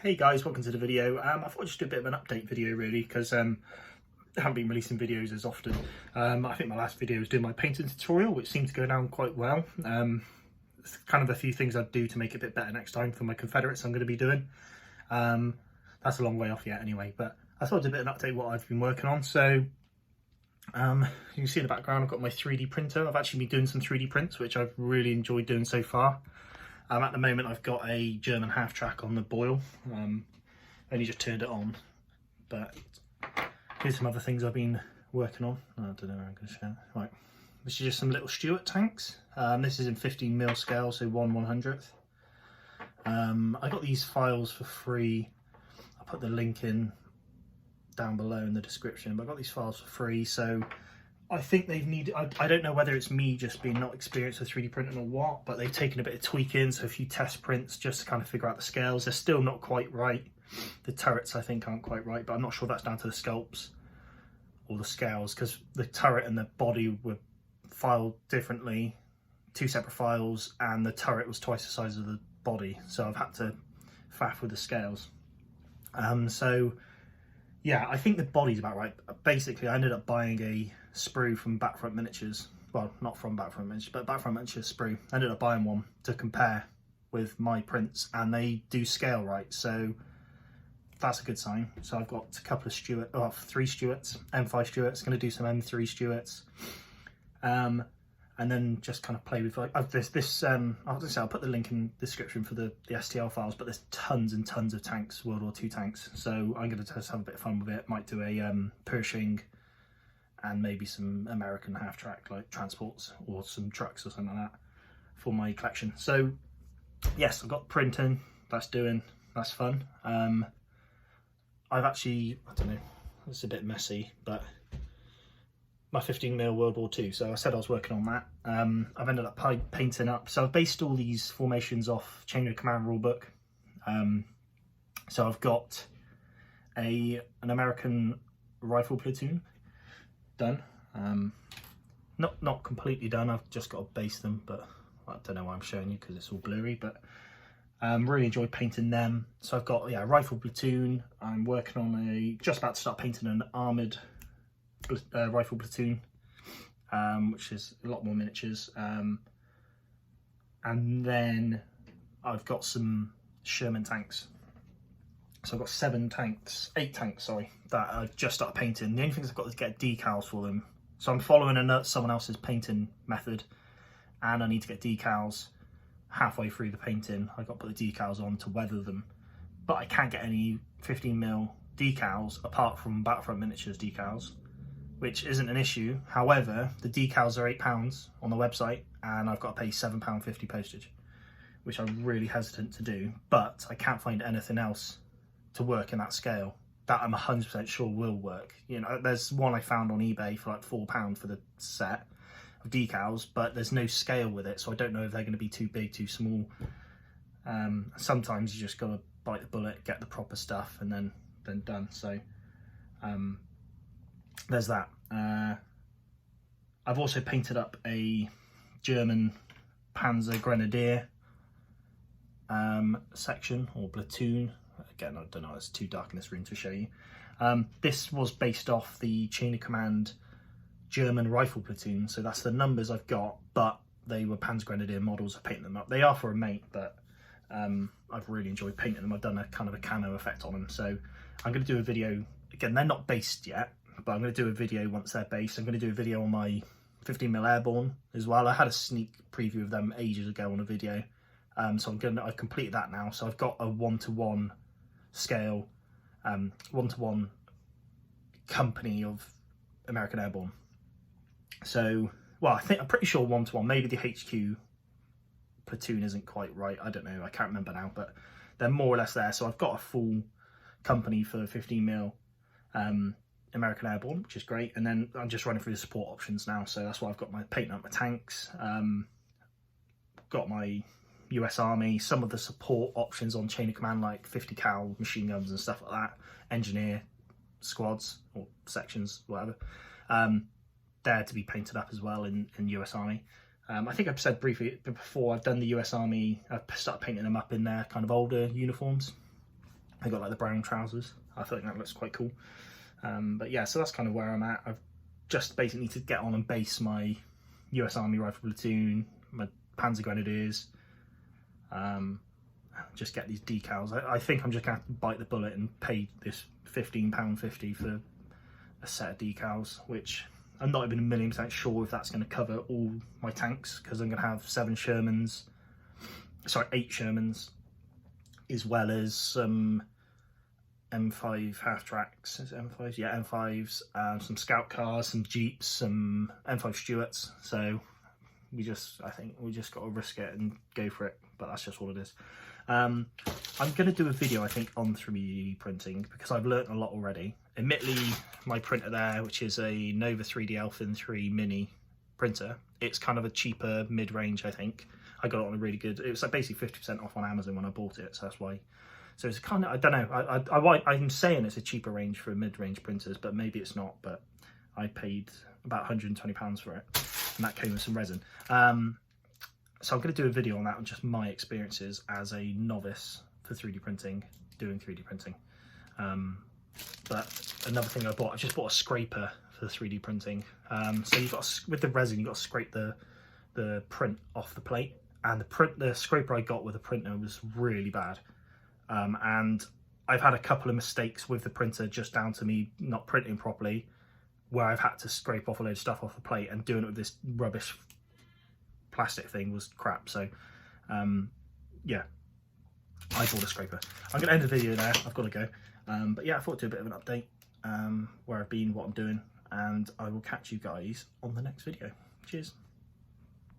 Hey guys, welcome to the video. I thought I'd just do a bit of an update video really because I haven't been releasing videos as often. I think my last video was doing my painting tutorial, which seemed to go down quite well. There's kind of a few things I'd do to make it a bit better next time for my Confederates I'm going to be doing. That's a long way off yet anyway, but I thought I'd do a bit of an update what I've been working on. So you can see in the background I've got my 3D printer. I've actually been doing some 3D prints, which I've really enjoyed doing so far. At the moment I've got a German half track on the boil. Only just turned it on, but here's some other things I've been working on. I don't know how I'm going to show it. Right, this is just some little Stuart tanks. This is in 15mm scale, so 1/100th. I got these files for free. I'll put the link in down below in the description, but I got these files for free, so I think they've needed, I don't know whether it's me just being not experienced with 3D printing or what, but they've taken a bit of tweaking, so a few test prints just to kind of figure out the scales. They're still not quite right. The turrets I think aren't quite right, but I'm not sure that's down to the sculpts or the scales, because the turret and the body were filed differently, two separate files, and the turret was twice the size of the body, so I've had to faff with the scales. So yeah, I think the body's about right. Basically, I ended up buying a sprue from Backfront Miniatures. Well, not from Backfront Miniatures, but Backfront Miniatures sprue. I ended up buying one to compare with my prints, and they do scale right, so that's a good sign. So I've got a couple of three Stuarts, M5 Stuarts, going to do some M3 Stuarts. And then just kind of play with like I'll put the link in the description for the STL files, but there's tons and tons of tanks, World War II tanks, so I'm going to just have a bit of fun with it. Might do a Pershing and maybe some American half track like transports or some trucks or something like that for my collection. So yes, I've got printing, that's fun. I've actually, I don't know, it's a bit messy, but my 15mm World War II, so I said I was working on that. I've ended up painting up, so I've based all these formations off Chain of Command rulebook. So I've got an American rifle platoon done. Not completely done, I've just got to base them, but I don't know why I'm showing you because it's all blurry, but really enjoyed painting them. So I've got, yeah, a rifle platoon. I'm working on just about to start painting an armoured rifle platoon, which is a lot more miniatures, and then I've got some Sherman tanks. So I've got 8 tanks, sorry, that I've just started painting. The only thing I've got is get decals for them. So I'm following someone else's painting method, and I need to get decals halfway through the painting. I've got to put the decals on to weather them, but I can't get any 15mm decals apart from Battlefront Miniatures decals, which isn't an issue. However, the decals are £8 on the website, and I've got to pay £7.50 postage, which I'm really hesitant to do, but I can't find anything else to work in that scale that I'm 100% sure will work. You know, there's one I found on eBay for like £4 for the set of decals, but there's no scale with it, so I don't know if they're going to be too big, too small. Sometimes you just got to bite the bullet, get the proper stuff, and then done. So there's that. I've also painted up a German Panzer Grenadier section or platoon. Again, I don't know, it's too dark in this room to show you. This was based off the Chain of Command German rifle platoon, so that's the numbers I've got, but they were Panzer Grenadier models. I painted them up. They are for a mate, but I've really enjoyed painting them. I've done a kind of a camo effect on them, so I'm going to do a video. Again, they're not based yet, but I'm going to do a video once they're based. I'm going to do a video on my 15mm Airborne as well. I had a sneak preview of them ages ago on a video, so I've completed that now. So I've got a 1:1 scale, 1:1 company of American Airborne. So, well, I'm pretty sure 1:1. Maybe the HQ platoon isn't quite right. I don't know. I can't remember now, but they're more or less there. So I've got a full company for 15mm. American Airborne, which is great, and then I'm just running through the support options now, so that's why I've got my painting up my tanks, got my US Army, some of the support options on Chain of Command like 50 cal machine guns and stuff like that, engineer squads or sections, whatever, they're to be painted up as well in US Army. I think I've said briefly before, I've done the US Army, I've started painting them up in their kind of older uniforms. I got like the brown trousers. I think that looks quite cool. But yeah, so that's kind of where I'm at. I've just basically need to get on and base my US Army Rifle Platoon, my Panzer Grenadiers, just get these decals. I think I'm just going to have to bite the bullet and pay this £15.50 for a set of decals, which I'm not even 1,000,000% sure if that's going to cover all my tanks, because I'm going to have 8 Shermans, as well as some M5 half tracks. Is it M5s? Yeah, M5s, some scout cars, some Jeeps, some M5 Stuarts. So I think we just got to risk it and go for it, but that's just what it is. I'm going to do a video, I think, on 3D printing, because I've learnt a lot already. Admittedly, my printer there, which is a Nova 3D Elfin 3 mini printer, it's kind of a cheaper mid-range, I think. I got it on a really good, it was like basically 50% off on Amazon when I bought it, so that's why. So it's kind of, I don't know, I'm saying it's a cheaper range for mid-range printers, but maybe it's not. But I paid about £120 for it, and that came with some resin. So I'm going to do a video on that, on just my experiences as a novice for 3D printing, doing 3D printing. But another thing I just bought a scraper for 3D printing. So you've got, with the resin, you've got to scrape the print off the plate, and the scraper I got with the printer was really bad. And I've had a couple of mistakes with the printer, just down to me not printing properly, where I've had to scrape off a load of stuff off the plate, and doing it with this rubbish plastic thing was crap. So yeah, I bought a scraper. I'm going to end the video there, I've got to go. But yeah, I thought I'd do a bit of an update, where I've been, what I'm doing, and I will catch you guys on the next video. Cheers.